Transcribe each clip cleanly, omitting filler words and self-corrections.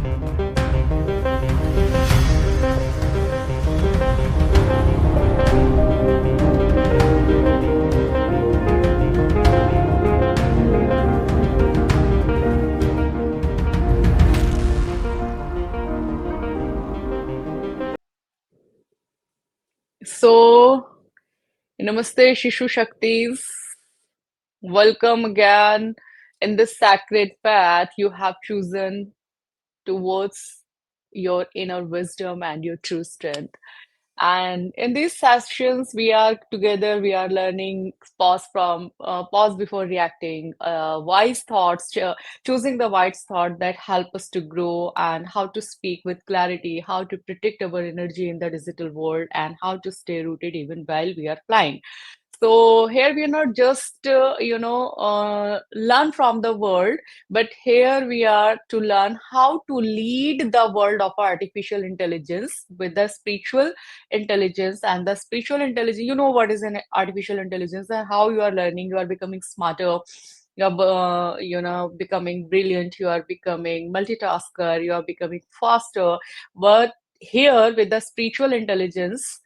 So, Namaste, Shishu Shaktis. Welcome again in this sacred path you have chosen towards your inner wisdom and your true strength. And in these sessions, we are together, we are learning pause before reacting, wise thoughts, choosing the wise thought that help us to grow, and how to speak with clarity, how to protect our energy in the digital world, and how to stay rooted even while we are flying. So here we are not just, learn from the world, but here we are to learn how to lead the world of artificial intelligence with the spiritual intelligence. And the spiritual intelligence, you know what is an artificial intelligence and how you are learning, you are becoming smarter, you are becoming brilliant, you are becoming multitasker, you are becoming faster. But here with the spiritual intelligence,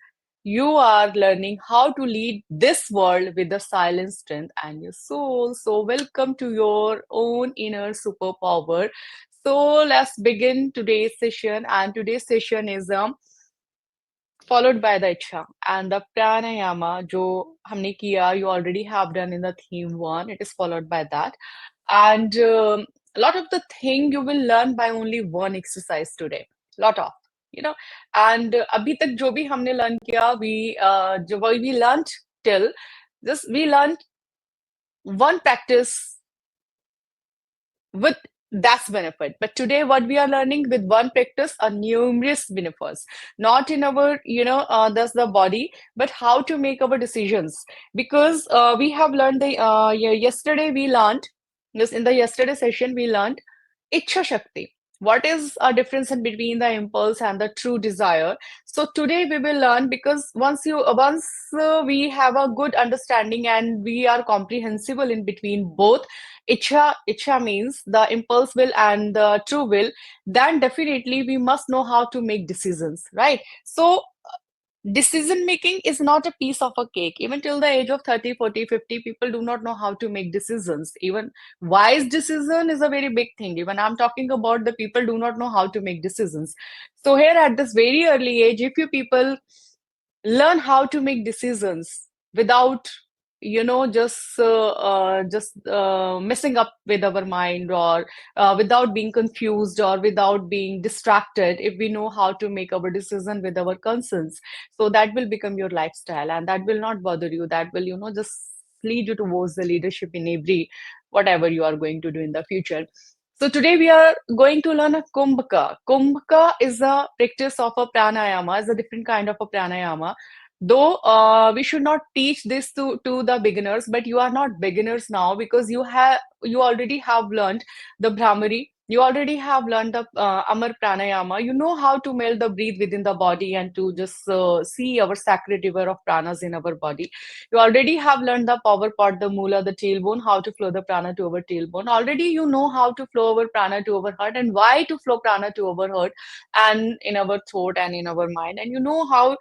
you are learning how to lead this world with the silent strength and your soul. So welcome to your own inner superpower. So let's begin today's session, and today's session is followed by the Icha and the Pranayama jo humne kiya, you already have done in the theme one. It is followed by that. And a lot of the thing you will learn by only one exercise today. Lot of, you know. And abhi tak jo bhi humne learn kiya, we learned till this, we learned one practice with that's benefit. But today, what we are learning with one practice are numerous benefits, not in our, that's the body, but how to make our decisions. Because we have learned yesterday we learned this in the yesterday session we learned Iccha Shakti. What is a difference in between the impulse and the true desire? So today we will learn, because once we have a good understanding and we are comprehensible in between both Icha means the impulse will and the true will, then definitely we must know how to make decisions, right? So decision making is not a piece of a cake. Even till the age of 30, 40, 50, people do not know how to make decisions. Even wise decision is a very big thing. Even I'm talking about the people do not know how to make decisions. So here at this very early age, if you people learn how to make decisions without just messing up with our mind, or without being confused or without being distracted, if we know how to make our decision with our conscience, so that will become your lifestyle, and that will not bother you, that will just lead you towards the leadership in every whatever you are going to do in the future. So today we are going to learn a Kumbhaka. Kumbhaka is a practice of a pranayama, is a different kind of a pranayama. Though we should not teach this to the beginners, but you are not beginners now, because you already have learned the Bhramari, you already have learned the Amar Pranayama. You know how to melt the breathe within the body and to just see our sacred river of pranas in our body. You already have learned the power part, the mula, the tailbone, how to flow the prana to our tailbone. Already you know how to flow our prana to our heart, and why to flow prana to our heart and in our throat and in our mind. And you know how,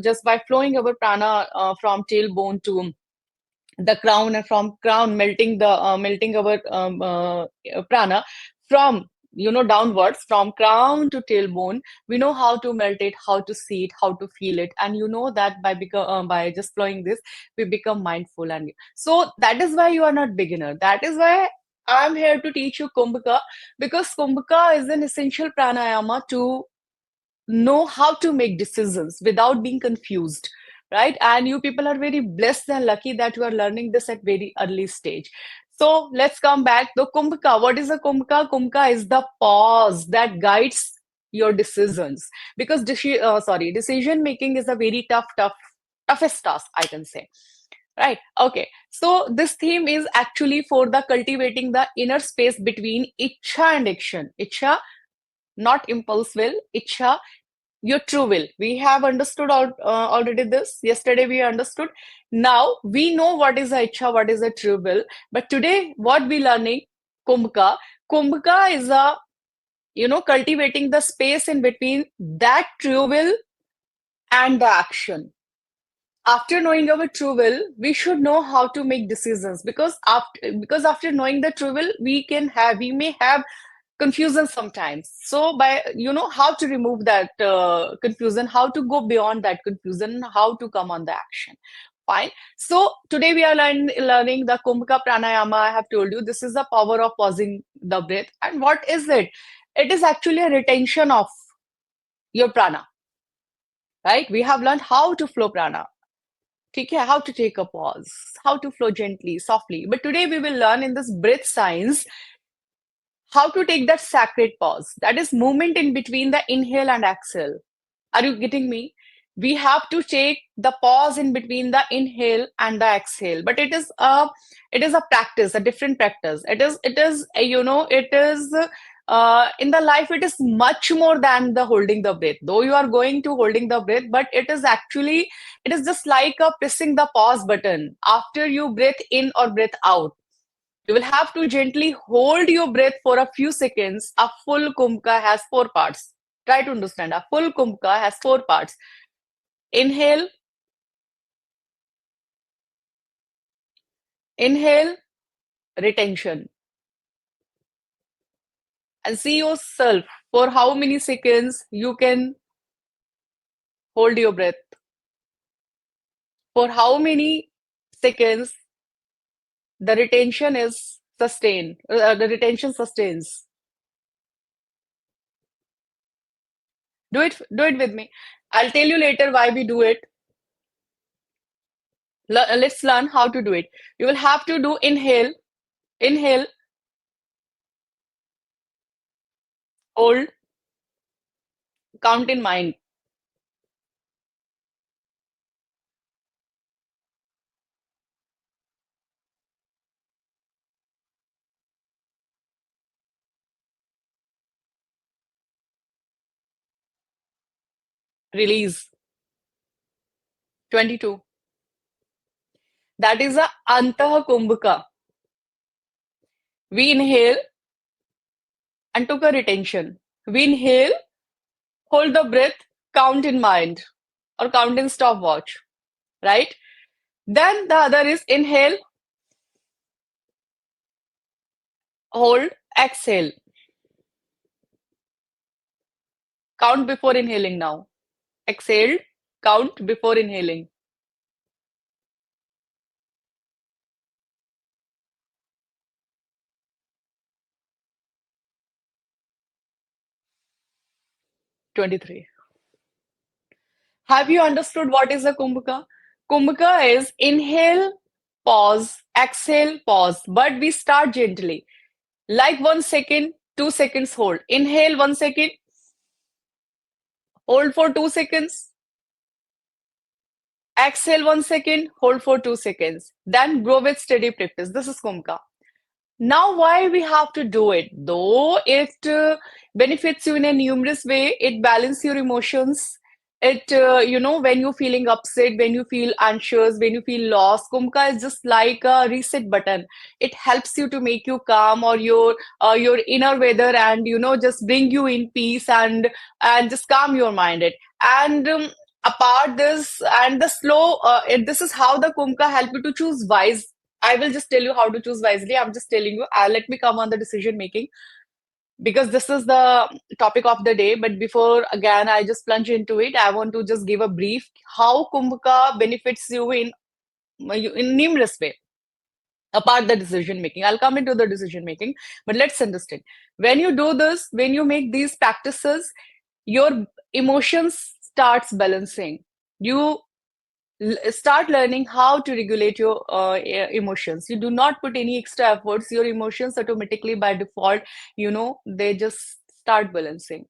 just by flowing our prana from tailbone to the crown, and from crown melting our prana from downwards, from crown to tailbone. We know how to melt it, how to see it, how to feel it, and you know that by just flowing this, we become mindful. And so that is why you are not beginner, that is why I'm here to teach you Kumbhaka, because Kumbhaka is an essential pranayama to know how to make decisions without being confused, right? And you people are very blessed and lucky that you are learning this at very early stage. So let's come back. The Kumbhaka, what is a Kumbhaka? Kumbhaka is the pause that guides your decisions, because decision making is a very toughest task, I can say, right? Okay, so this theme is actually for the cultivating the inner space between Icha and action. Icha, not impulse will. Icha, your true will. We have understood already this. Yesterday we understood. Now we know what is a Icha, what is a true will. But today, what we learning? Kumbhaka. Kumbhaka is a cultivating the space in between that true will and the action. After knowing our true will, we should know how to make decisions, because after knowing the true will, we may have confusion sometimes. So by how to remove that confusion, how to go beyond that confusion, how to come on the action. Fine. So today we are learning the Kumbhaka Pranayama. I have told you this is the power of pausing the breath. And what is it? It is actually a retention of your prana, right? We have learned how to flow prana. Okay, how to take a pause, how to flow gently, softly. But today we will learn in this breath science how to take that sacred pause. That is movement in between the inhale and exhale. Are you getting me? We have to take the pause in between the inhale and the exhale. But it is a practice, a different practice. It is in the life, it is much more than the holding the breath. Though you are going to holding the breath, but it is just like a pressing the pause button after you breathe in or breathe out. You will have to gently hold your breath for a few seconds. A full kumbhaka has four parts. Try to understand. A full kumbhaka has four parts. Inhale, inhale, retention. And see yourself for how many seconds you can hold your breath. For how many seconds the retention is sustained. The retention sustains. Do it with me. I'll tell you later why we do it. Let's learn how to do it. You will have to do inhale, inhale, hold, count in mind, release. 22. That is a antah kumbhaka. We inhale and took a retention. We inhale, hold the breath, count in mind or count in stopwatch, right? Then the other is inhale, hold, exhale. Count before inhaling now. Exhaled, count before inhaling. 23. Have you understood what is a kumbhaka? Kumbhaka is inhale, pause, exhale, pause. But we start gently. Like 1 second, 2 seconds hold. Inhale 1 second, hold for 2 seconds. Exhale 1 second, hold for 2 seconds. Then grow with steady practice. This is Kumbhaka. Now, why we have to do it? Though it benefits you in a numerous way, it balances your emotions. When you're feeling upset, when you feel anxious, when you feel lost, Kumbhaka is just like a reset button. It helps you to make you calm or your inner weather, and just bring you in peace, and just calm your mind. And apart this and the slow, this is how the Kumbhaka help you to choose wise. I will just tell you how to choose wisely. I'm just telling you. Let me come on the decision making, because this is the topic of the day. But before again, I just plunge into it. I want to just give a brief how Kumbhaka benefits you in numerous way. Apart the decision making, I'll come into the decision making. But let's understand. When you do this, when you make these practices, your emotions starts balancing. You start learning how to regulate your emotions. You do not put any extra efforts. Your emotions automatically by default, they just start balancing.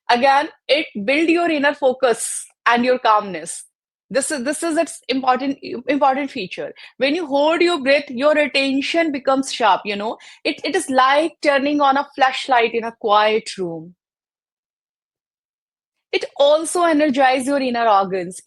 Again, it build your inner focus and your calmness. This is its important feature. When you hold your breath, your attention becomes sharp. It is like turning on a flashlight in a quiet room. It also energizes your inner organs.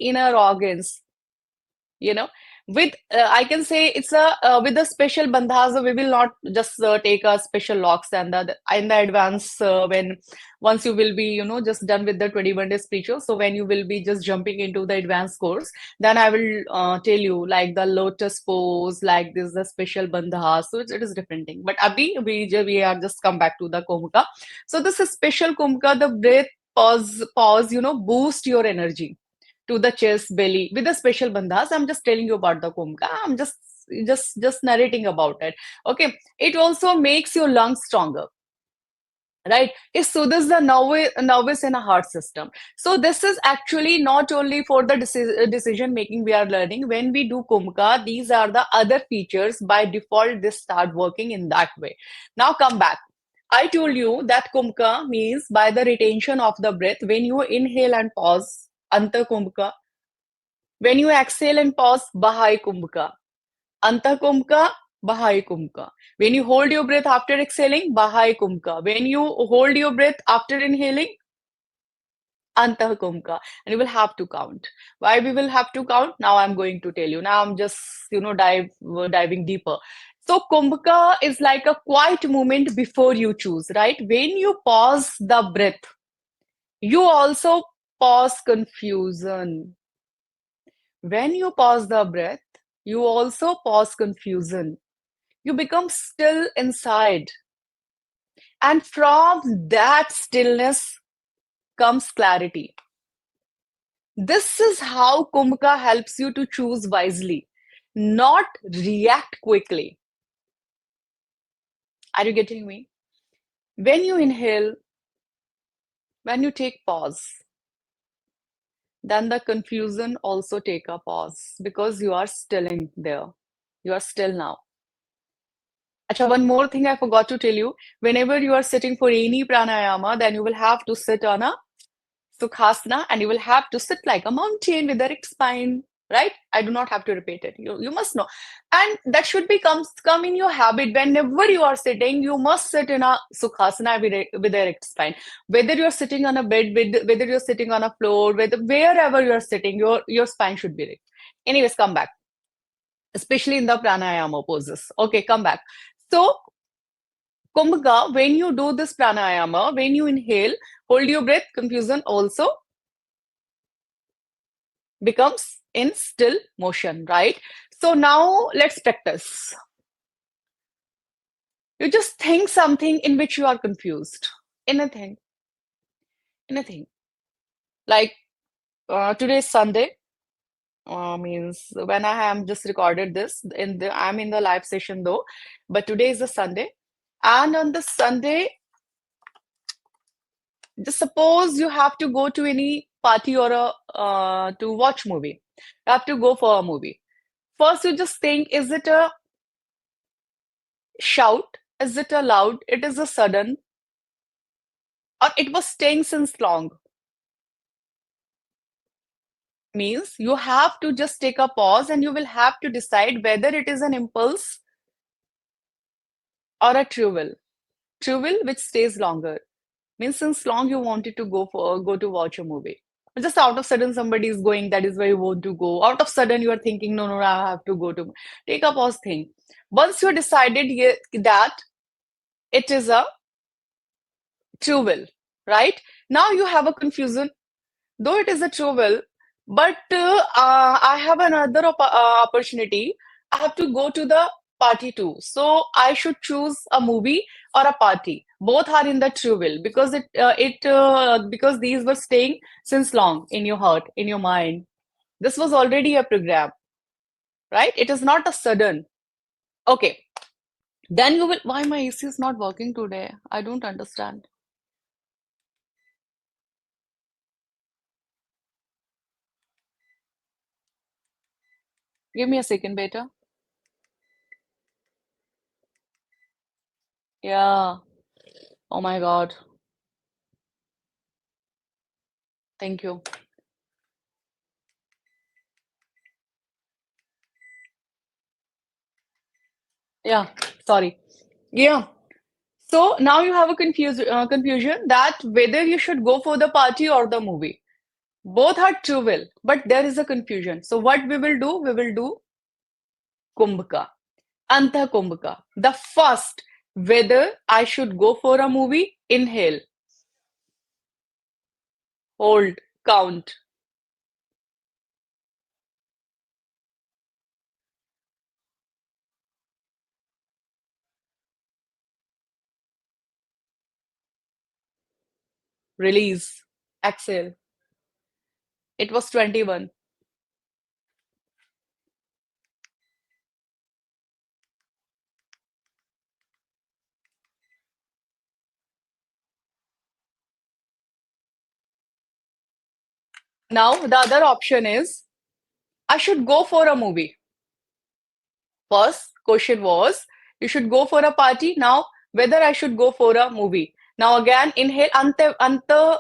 You know with I can say it's a with the special bandhas, we will not just take a special locks and the in the advance when once you will be just done with the 21 days spiritual. So when you will be just jumping into the advanced course, then I will tell you like the lotus pose, like this the special bandhas. So it is different thing. But abhi we are just come back to the Kumbhaka. So this is special Kumbhaka, the breath pause boost your energy to the chest, belly with the special bandhas. I'm just telling you about the Kumbhaka. I'm just narrating about it. Okay. It also makes your lungs stronger. Right, it soothes the nervous and a heart system. So this is actually not only for the decision making we are learning. When we do Kumbhaka, these are the other features. By default, this start working in that way. Now come back. I told you that Kumbhaka means by the retention of the breath. When you inhale and pause, Anta Kumbhaka. When you exhale and pause, Bahai Kumbhaka. Anta Kumbhaka, Bahai Kumbhaka. When you hold your breath after exhaling, Bahai Kumbhaka. When you hold your breath after inhaling, Antah Kumbhaka. And you will have to count. Why we will have to count? Now I'm going to tell you. Now I'm just, diving deeper. So Kumbhaka is like a quiet moment before you choose, right? When you pause the breath, you also pause confusion. When you pause the breath, you also pause confusion. You become still inside. And from that stillness comes clarity. This is how Kumbhaka helps you to choose wisely, not react quickly. Are you getting me? When you inhale, when you take pause, then the confusion also take a pause because you are still in there. You are still now. Acha, one more thing I forgot to tell you. Whenever you are sitting for any pranayama, then you will have to sit on a Sukhasana and you will have to sit like a mountain with erect spine, right? I do not have to repeat it. You must know. And that should come in your habit. Whenever you are sitting, you must sit in a Sukhasana with erect spine. Whether you're sitting on a bed, whether you're sitting on a floor, wherever you're sitting, your spine should be erect. Anyways, come back. Especially in the pranayama poses. Okay, come back. So Kumbhaka, when you do this pranayama, when you inhale, hold your breath, confusion also becomes in still motion, right? So now let's practice. You just think something in which you are confused. Anything. Anything. Like today is Sunday. Means when I am just recorded this, I'm in the live session though, but today is a Sunday. And on the Sunday, just suppose you have to go to any party or to watch movie. You have to go for a movie. First, you just think, is it a shout? Is it a loud? It is a sudden? Or it was staying since long? Means you have to just take a pause and you will have to decide whether it is an impulse or a true will. True will which stays longer. Means since long you wanted to go to watch a movie. Just out of sudden somebody is going, that is where you want to go. Out of sudden you are thinking, no, I have to go to. Take a pause, think. Once you decided that it is a true will, right? Now you have a confusion. Though it is a true will, but I have another opportunity. I have to go to the party too. So I should choose a movie or a party. Both are in the true will because because these were staying since long in your heart, in your mind. This was already a program, right? It is not a sudden. Okay. Then you will. Why my AC is not working today? I don't understand. Give me a second, beta. Yeah. Oh my God. Thank you. Yeah, sorry. Yeah. So now you have a confusion that whether you should go for the party or the movie. Both are true will, but there is a confusion. So what we will do? We will do. Kumbhaka. Anta Kumbhaka. The first, whether I should go for a movie, inhale, hold, count, release, exhale. It was 21. Now, the other option is I should go for a movie. First question was you should go for a party. Now, whether I should go for a movie. Now, again, inhale, anta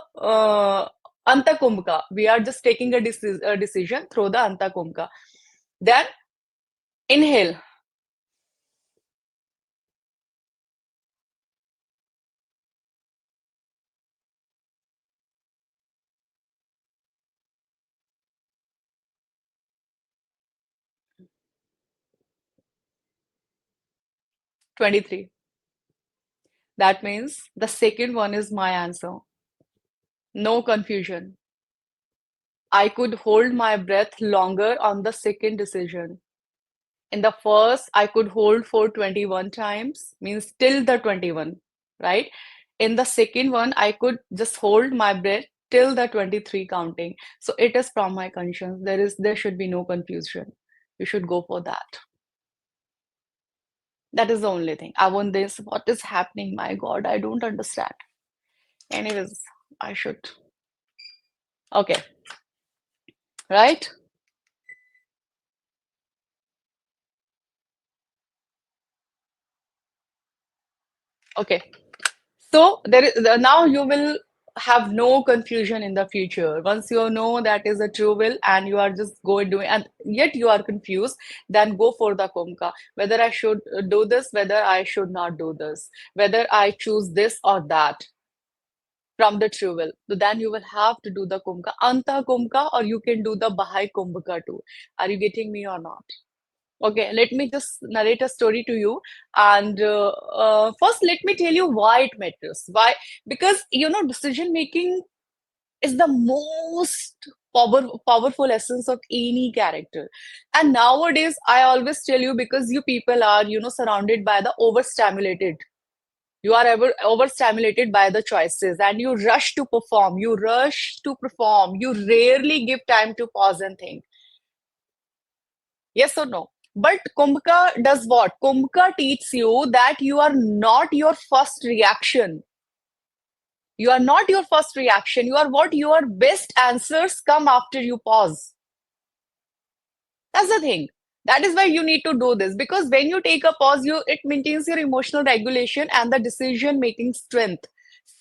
kumbhaka. We are just taking a decision through the anta kumbhaka. Then, inhale, 23. That means the second one is my answer. No confusion. I could hold my breath longer on the second decision. In the first, I could hold for 21 times, means till the 21, right? In the second one, I could just hold my breath till the 23 counting. So it is from my conscience. There should be no confusion. You should go for that. That is the only thing. I want this. What is happening? My God, I don't understand. Anyways, I should. Okay, right? Okay. So there is now you will have no confusion in the future. Once you know that is a true will and you are just going doing and yet you are confused, then go for the Kumbhaka. Whether I should do this, whether I should not do this, whether I choose this or that from the true will. So then you will have to do the Kumbhaka, Anta Kumbhaka, or you can do the Bahai Kumbhaka too. Are you getting me or not? Okay, let me just narrate a story to you. And first, let me tell you why it matters. Why? Because, decision making is the most powerful essence of any character. And nowadays, I always tell you because you people are, surrounded by the overstimulated. You are overstimulated by the choices and you rush to perform. You rush to perform. You rarely give time to pause and think. Yes or no? But Kumbhaka does what? Kumbhaka teaches you that you are not your first reaction. You are not your first reaction. You are what your best answers come after you pause. That's the thing. That is why you need to do this because when you take a pause, it maintains your emotional regulation and the decision making strength,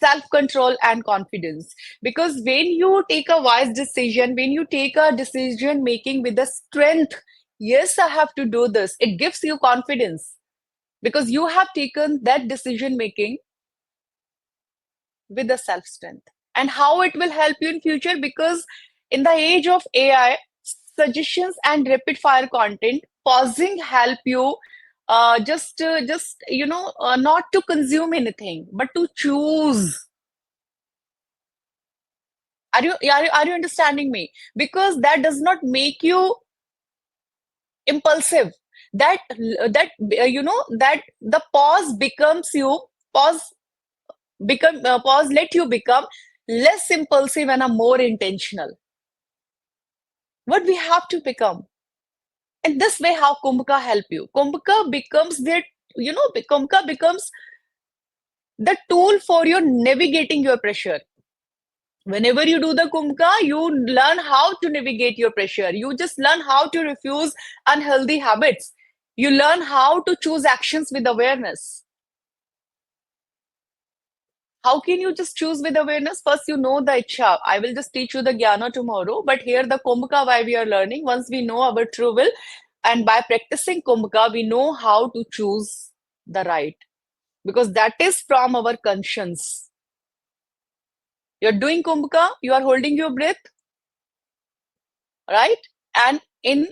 self control, and confidence. Because when you take a wise decision, when you take a decision making with the strength, yes, I have to do this, it gives you confidence because you have taken that decision making with the self strength. And how it will help you in future because in the age of AI, suggestions and rapid fire content, pausing help you just not to consume anything but to choose. Are you understanding me? Because that does not make you impulsive. That the pause becomes you pause pause let you become less impulsive and a more intentional. What we have to become. And this way, how Kumbhaka help you? Kumbhaka becomes Kumbhaka becomes the tool for your navigating your pressure. Whenever you do the Kumbhaka, you learn how to navigate your pressure. You just learn how to refuse unhealthy habits. You learn how to choose actions with awareness. How can you just choose with awareness? First, you know the Iccha. I will just teach you the Jnana tomorrow. But here, the Kumbhaka, why we are learning, once we know our true will, and by practicing Kumbhaka, we know how to choose the right. Because that is from our conscience. You're doing Kumbhaka, you are holding your breath, right? And in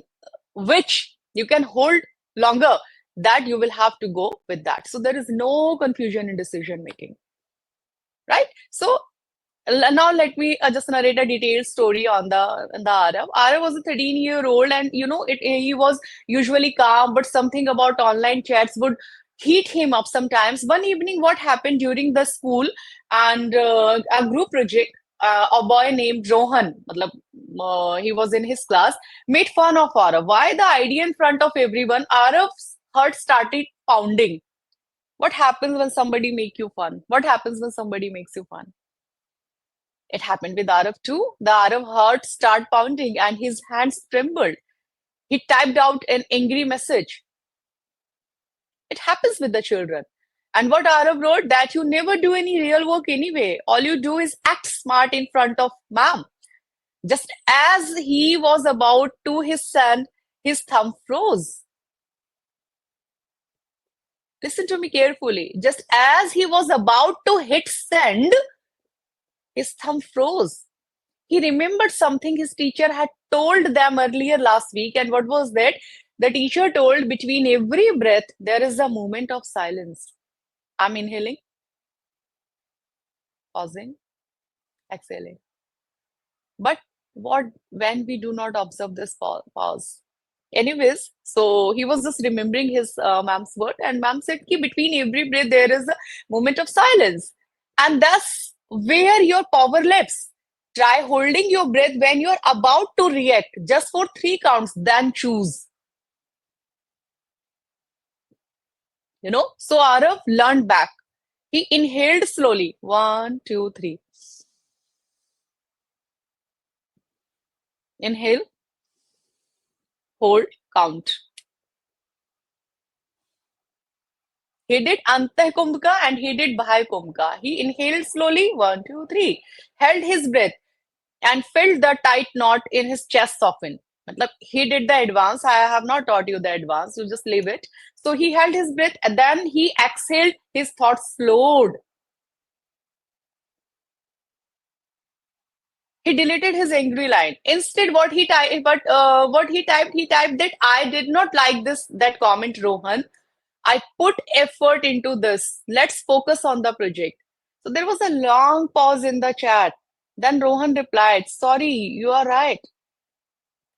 which you can hold longer, that you will have to go with that. So there is no confusion in decision making, right? So now let me just narrate a detailed story on the Arav. Arav was a 13-year-old, and he was usually calm, but something about online chats would heat him up sometimes. One evening, what happened during the school and a group project, a boy named Rohan, matlab, he was in his class, made fun of Arav. Why the idea in front of everyone? Arav's heart started pounding. What happens when somebody make you fun? What happens when somebody makes you fun? It happened with Arav too. The Arav heart started pounding and his hands trembled. He typed out an angry message. It happens with the children. And what Arav wrote, that you never do any real work anyway. All you do is act smart in front of ma'am. Just as he was about to his send, his thumb froze. Listen to me carefully. Just as he was about to hit send, his thumb froze. He remembered something his teacher had told them earlier last week. And what was that? The teacher told, between every breath, there is a moment of silence. I'm inhaling, pausing, exhaling. But what when we do not observe this pause? Anyways, so he was just remembering his ma'am's word, and ma'am said, Ki between every breath, there is a moment of silence. And that's where your power lives. Try holding your breath when you're about to react, just for 3 counts, then choose. So Arav learned back. He inhaled slowly. 1, 2, 3. Inhale, hold, count. He did Antah Kumbhaka and he did Bhai Kumbhaka. He inhaled slowly, 1, 2, 3. Held his breath and felt the tight knot in his chest soften. Matlab, he did the advance. I have not taught you the advance. You just leave it. So he held his breath and then he exhaled. His thoughts slowed. He deleted his angry line. Instead, what he typed, he typed that I did not like that comment, Rohan. I put effort into this. Let's focus on the project. So there was a long pause in the chat. Then Rohan replied, sorry, you are right.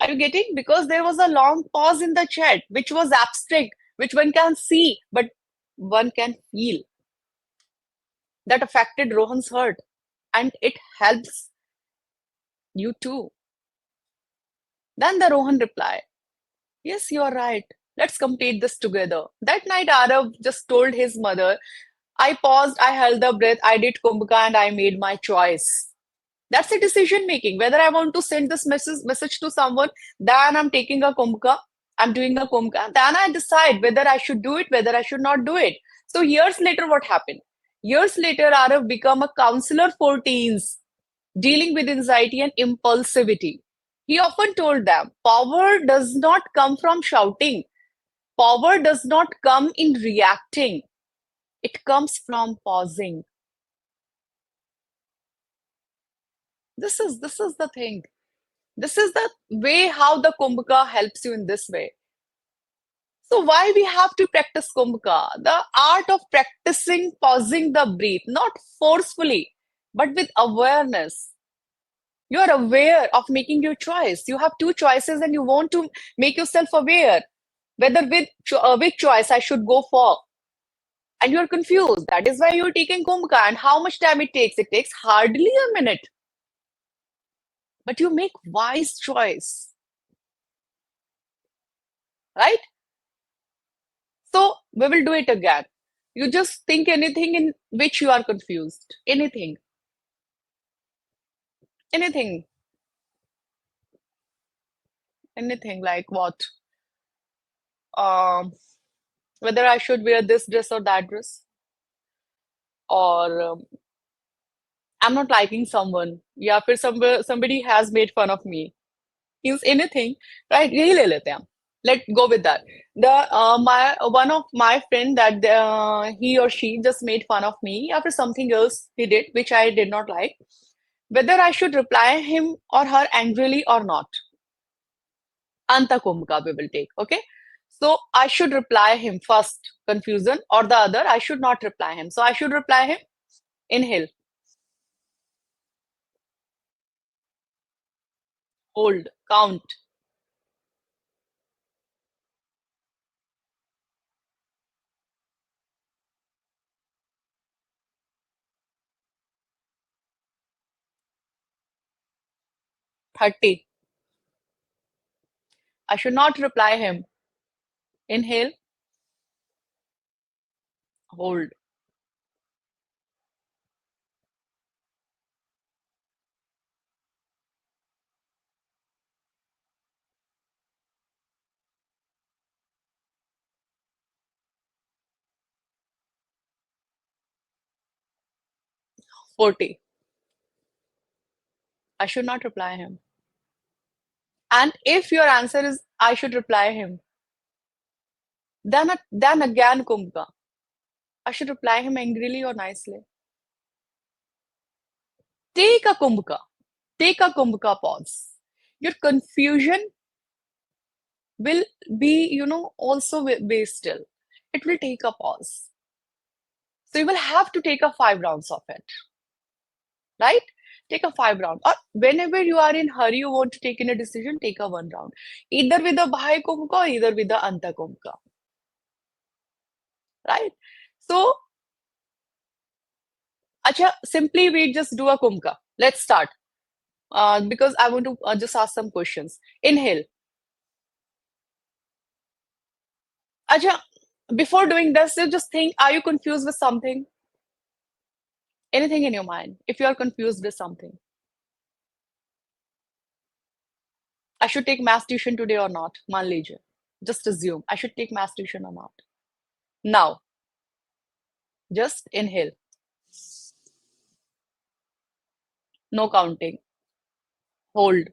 Are you getting? Because there was a long pause in the chat, which was abstract, which one can see, but one can feel. That affected Rohan's heart. And it helps you too. Then the Rohan replied, yes, you are right. Let's complete this together. That night, Arav just told his mother, I paused, I held the breath, I did Kumbhaka, and I made my choice. That's a decision making. Whether I want to send this message to someone, then I'm taking a Kumbhaka, I'm doing a Kumbhaka. Then I decide whether I should do it, whether I should not do it. So years later, what happened? Years later, Arav became a counselor for teens dealing with anxiety and impulsivity. He often told them, power does not come from shouting. Power does not come in reacting. It comes from pausing. This is the thing. This is the way how the Kumbhaka helps you in this way. So why we have to practice Kumbhaka? The art of practicing pausing the breath, not forcefully, but with awareness. You are aware of making your choice. You have 2 choices and you want to make yourself aware whether which choice I should go for. And you're confused. That is why you're taking Kumbhaka. And how much time it takes? It takes hardly a minute. But you make wise choice. Right? So we will do it again. You just think anything in which you are confused. Anything. Anything. Anything like what? Um, Whether I should wear this dress or that dress. Or I'm not liking someone. Yeah, फिर somebody has made fun of me. Means anything, right? यही ले लेते हैं हम. Let go with that. My one of my friend that he or she just made fun of me after something else he did, which I did not like. Whether I should reply him or her angrily or not. Anta Kumbhaka we will take. Okay. So I should reply him first, confusion, or the other, I should not reply him. So I should reply him, inhale, hold, count, 30. I should not reply him, inhale, hold, 40. I should not reply him. And if your answer is I should reply him, then again Kumbhaka. I should reply him angrily or nicely. Take a Kumbhaka. Take a Kumbhaka pause. Your confusion will be, also be still. It will take a pause. So you will have to take a 5 rounds of it, right? Take a 5 round. Or whenever you are in hurry, you want to take in a decision, take a 1 round. Either with a Bhai Kumbhaka or either with the Anta Kumbhaka, right? So, acha, simply we just do a Kumbhaka. Let's start. Because I want to just ask some questions. Inhale. Acha, before doing this, you just think, are you confused with something? Anything in your mind? If you are confused with something, I should take math tuition today or not? मान लीजिए. Just assume I should take math tuition or not. Now, just inhale. No counting. Hold.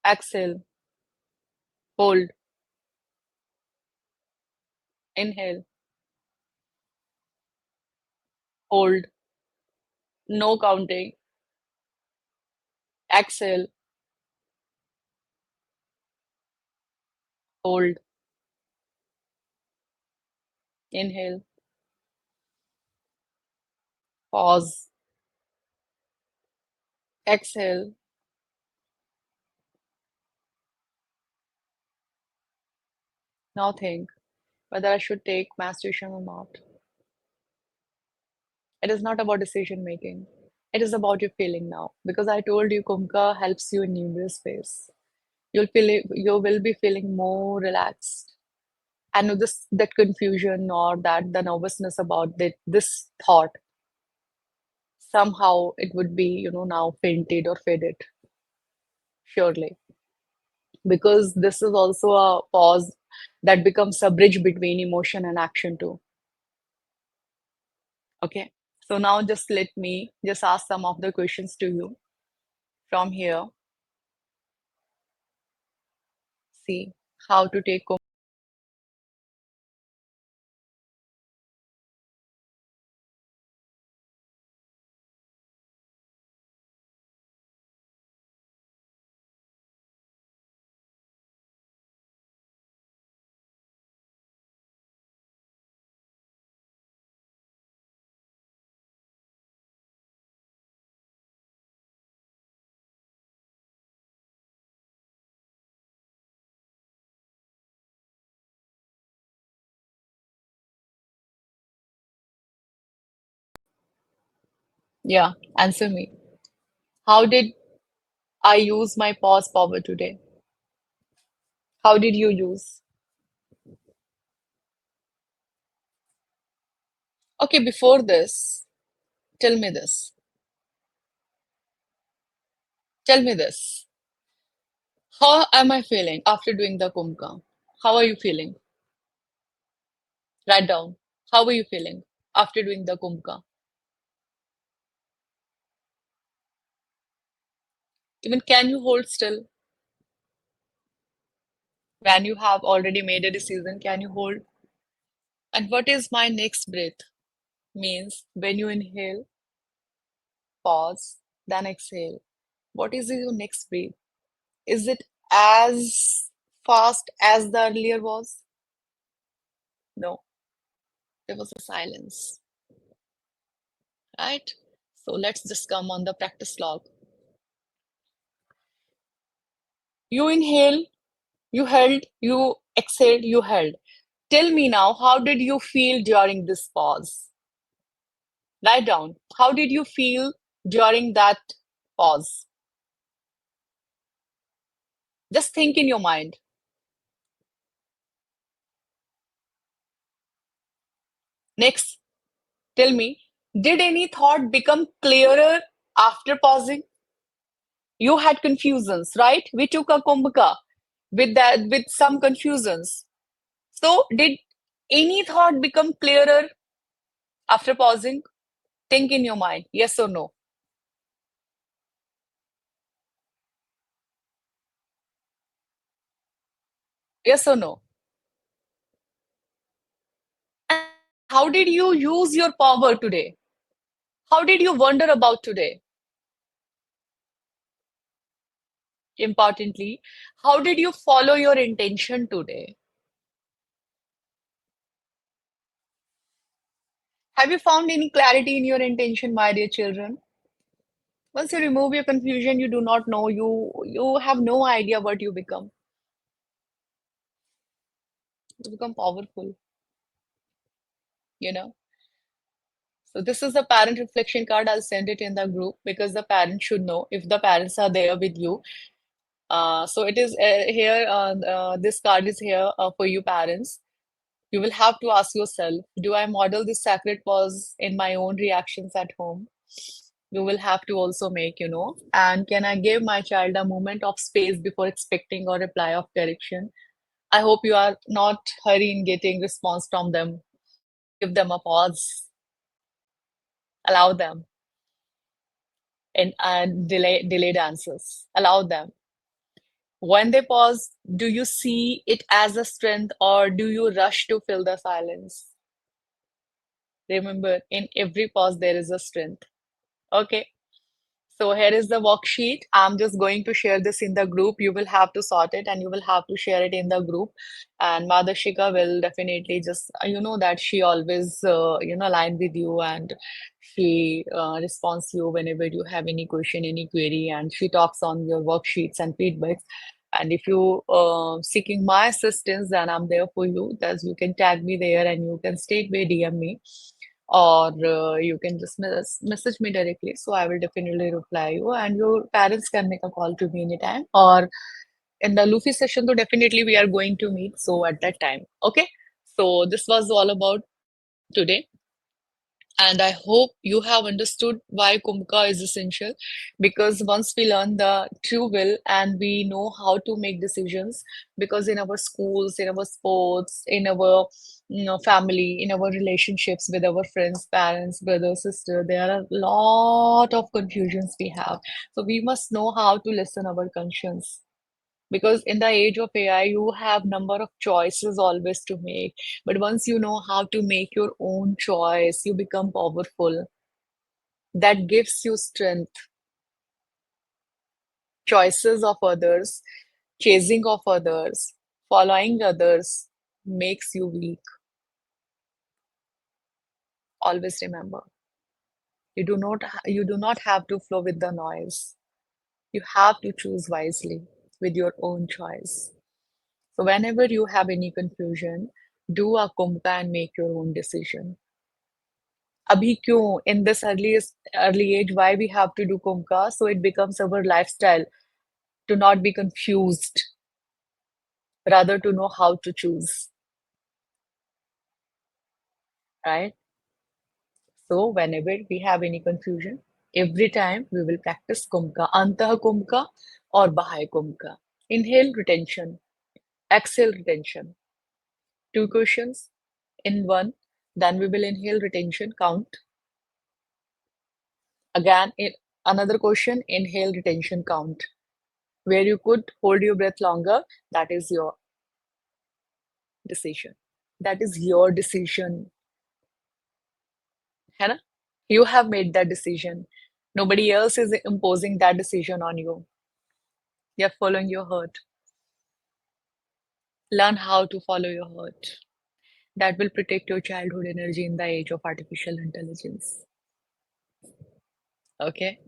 Exhale. Hold. Inhale. Hold. No counting. Exhale. Hold. Inhale. Pause. Exhale. Now think whether I should take math tuition or not. It is not about decision making. It is about your feeling now. Because I told you Kumbhaka helps you in numerous ways. You will be feeling more relaxed. And with this that confusion or that the nervousness about this thought, somehow it would be, now fainted or faded, surely. Because this is also a pause that becomes a bridge between emotion and action too. Okay. So now just let me just ask some of the questions to you from here. See how to take. Yeah, answer me. How did I use my pause power today? How did you use? Okay, before this, tell me this. Tell me this. How am I feeling after doing the Kumbhaka? How are you feeling? Write down. How are you feeling after doing the Kumbhaka? Even can you hold still? When you have already made a decision, can you hold? And what is my next breath? Means when you inhale, pause, then exhale. What is your next breath? Is it as fast as the earlier was? No, there was a silence, right? So let's just come on the practice log. You inhale, you held, you exhaled, you held. Tell me now, how did you feel during this pause? Write down. How did you feel during that pause? Just think in your mind. Next, tell me, did any thought become clearer after pausing? You had confusions, right? We took a Kumbhaka with that with some confusions. So did any thought become clearer after pausing? Think in your mind, yes or no? Yes or no? How did you use your power today? How did you wonder about today? Importantly, how did you follow your intention today? Have you found any clarity in your intention, my dear children? Once you remove your confusion, you do not know, you have no idea what you become. You become powerful, you know. So this is the parent reflection card. I'll send it in the group because the parents should know if the parents are there with you. So it is here. This card is here for you parents. You will have to ask yourself, do I model this sacred pause in my own reactions at home? You will have to also make, and can I give my child a moment of space before expecting or reply of correction? I hope you are not hurry in getting response from them. Give them a pause, allow them, and delayed answers. Allow them. When they pause, do you see it as a strength or do you rush to fill the silence? Remember, in every pause, there is a strength. Okay. So here is the worksheet. I'm just going to share this in the group. You will have to sort it and you will have to share it in the group. And Madhashika will definitely just, that she always, align with you and she responds to you whenever you have any question, any query, and she talks on your worksheets and feedbacks. And if you seeking my assistance, then I'm there for you. Thus, you can tag me there and you can straightway DM me or you can just message me directly. So I will definitely reply you, and your parents can make a call to me anytime. Or in the Luffy session, so definitely we are going to meet. So at that time, okay. So this was all about today. And I hope you have understood why Kumbhaka is essential. Because once we learn the true will and we know how to make decisions, because in our schools, in our sports, in our family, in our relationships with our friends, parents, brother, sister, there are a lot of confusions we have. So we must know how to listen our conscience, because in the age of AI you have number of choices always to make, but once you know how to make your own choice you become powerful. That gives you strength. Choices of others, chasing of others, following others makes you weak. Always remember, you do not have to flow with the noise. You have to choose wisely with your own choice. So whenever you have any confusion, do a kumbha and make your own decision. अभी क्यों in this early age, why we have to do kumbha? So it becomes our lifestyle to not be confused, rather to know how to choose, right? So whenever we have any confusion, every time we will practice kumbha, antah kumbha or bahay kumbha. Inhale, retention. Exhale, retention. Two questions in one. Then we will inhale, retention, count. Again, another question, inhale, retention, count. Where you could hold your breath longer, that is your decision. That is your decision. है ना? You have made that decision. Nobody else is imposing that decision on you. You're following your heart. Learn how to follow your heart. That will protect your childhood energy in the age of artificial intelligence. Okay?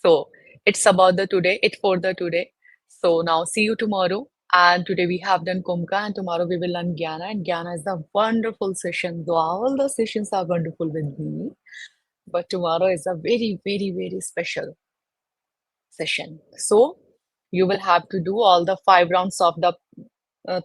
So it's about the today, it's for the today. So now see you tomorrow. And today we have done Kumbhaka, and tomorrow we will learn Jnana. And Jnana is a wonderful session. Though all the sessions are wonderful with me, but tomorrow is a very, very, very special session. So you will have to do all the 5 rounds of the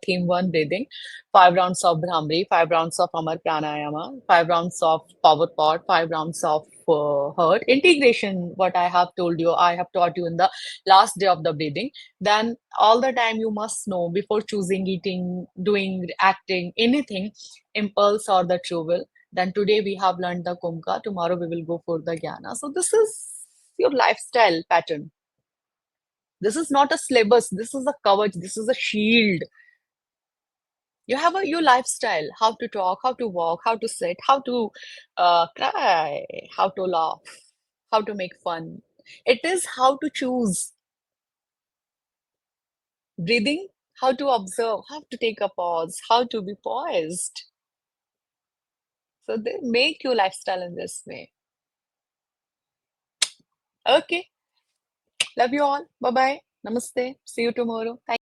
theme one breathing, 5 rounds of Bhramari, 5 rounds of Amar Pranayama, 5 rounds of power pot, 5 rounds of heart integration. What I have told you, I have taught you in the last day of the breathing. Then all the time you must know before choosing, eating, doing, acting, anything, impulse or the true will. Then today we have learned the Kumbhaka. Tomorrow we will go for the Jnana. So this is your lifestyle pattern. This is not a syllabus. This is a coverage. This is a shield. You have your lifestyle, how to talk, how to walk, how to sit, how to cry, how to laugh, how to make fun. It is how to choose breathing, how to observe, how to take a pause, how to be poised. So they make your lifestyle in this way. Okay, love you all. Bye bye. Namaste. See you tomorrow. Thank